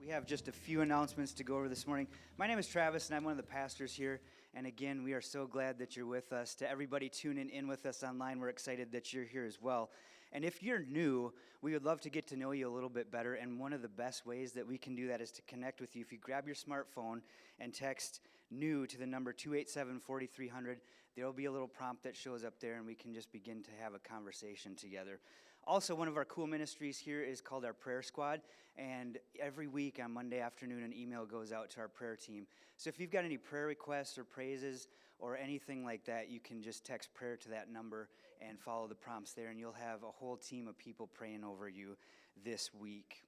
We have just a few announcements to go over this morning. My name is Travis, and I'm one of the pastors here. And again, we are so glad that you're with us. To everybody tuning in with us online, we're excited that you're here as well. And if you're new, we would love to get to know you a little bit better. And one of the best ways that we can do that is to connect with you. If you grab your smartphone and text NEW to the number 287-4300, there will be a little prompt that shows up there, and we can just begin to have a conversation together. Also, one of our cool ministries here is called our Prayer Squad, and every week on Monday afternoon, an email goes out to our prayer team. So if you've got any prayer requests or praises or anything like that, you can just text prayer to that number and follow the prompts there, and you'll have a whole team of people praying over you this week.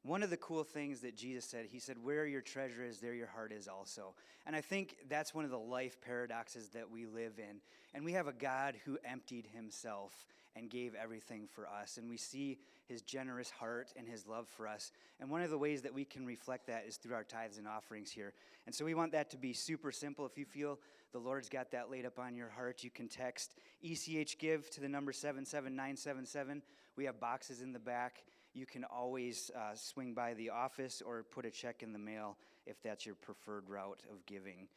One of the cool things that Jesus said, he said, where your treasure is, there your heart is also. And I think that's one of the life paradoxes that we live in. And we have a God who emptied himself and gave everything for us. And we see his generous heart and his love for us. And one of the ways that we can reflect that is through our tithes and offerings here. And so we want that to be super simple. If you feel the Lord's got that laid up on your heart, you can text ECH Give to the number 77977. We have boxes in the back. You can always swing by the office or put a check in the mail if that's your preferred route of giving.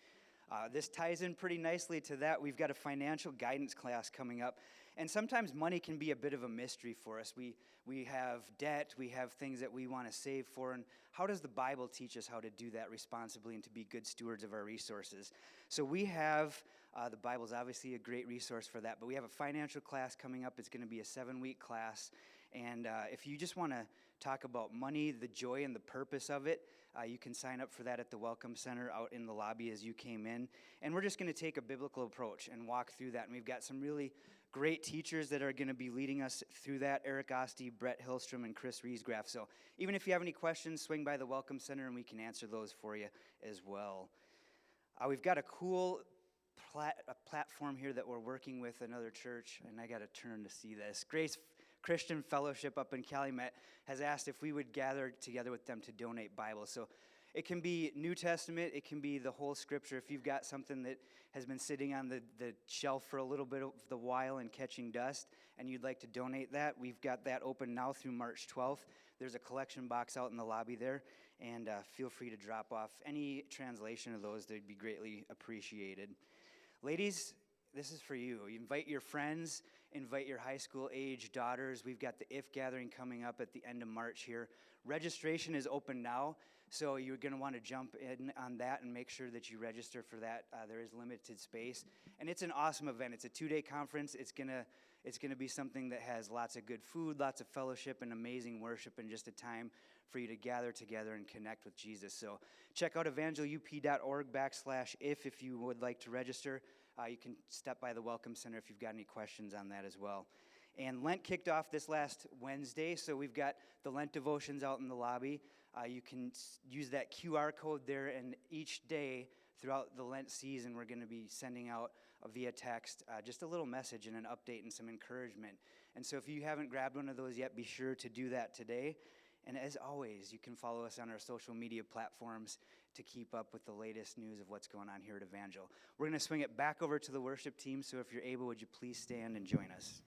This ties in pretty nicely to that. We've got a financial guidance class coming up. And sometimes money can be a bit of a mystery for us. We have debt, we have things that we want to save for, and how does the Bible teach us how to do that responsibly and to be good stewards of our resources? So we have, the Bible's obviously a great resource for that, but we have a financial class coming up. It's going to be a 7-week class, and if you just want to talk about money, the joy and the purpose of it, you can sign up for that at the Welcome Center out in the lobby as you came in. And we're just going to take a biblical approach and walk through that. And we've got some really great teachers that are going to be leading us through that, Eric Oste, Brett Hillstrom, and Chris Riesgraf. So even if you have any questions, swing by the Welcome Center and we can answer those for you as well. We've got a cool platform here that we're working with another church, and I got to turn to see this. Grace Christian Fellowship up in Calumet has asked if we would gather together with them to donate Bibles. So it can be New Testament, it can be the whole Scripture. If you've got something that has been sitting on the shelf for a little bit of the while and catching dust, and you'd like to donate that, we've got that open now through March 12th. There's a collection box out in the lobby there, and feel free to drop off any translation of those. They'd be greatly appreciated. Ladies, this is for you. You invite your friends, invite your high school age daughters. We've got the IF gathering coming up at the end of March here. Registration is open now, so you're going to want to jump in on that and make sure that you register for that. There is limited space, and it's an awesome event. It's a 2-day conference. It's gonna be something that has lots of good food, lots of fellowship, and amazing worship, and just a time for you to gather together and connect with Jesus. So check out evangelup.org/if you would like to register. You can step by the Welcome Center if you've got any questions on that as well. And Lent kicked off this last Wednesday, so we've got the Lent devotions out in the lobby. You can use that QR code there, and each day throughout the Lent season, we're going to be sending out via text just a little message and an update and some encouragement. And so if you haven't grabbed one of those yet, be sure to do that today. And as always, you can follow us on our social media platforms to keep up with the latest news of what's going on here at Evangel. We're going to swing it back over to the worship team, so if you're able, would you please stand and join us?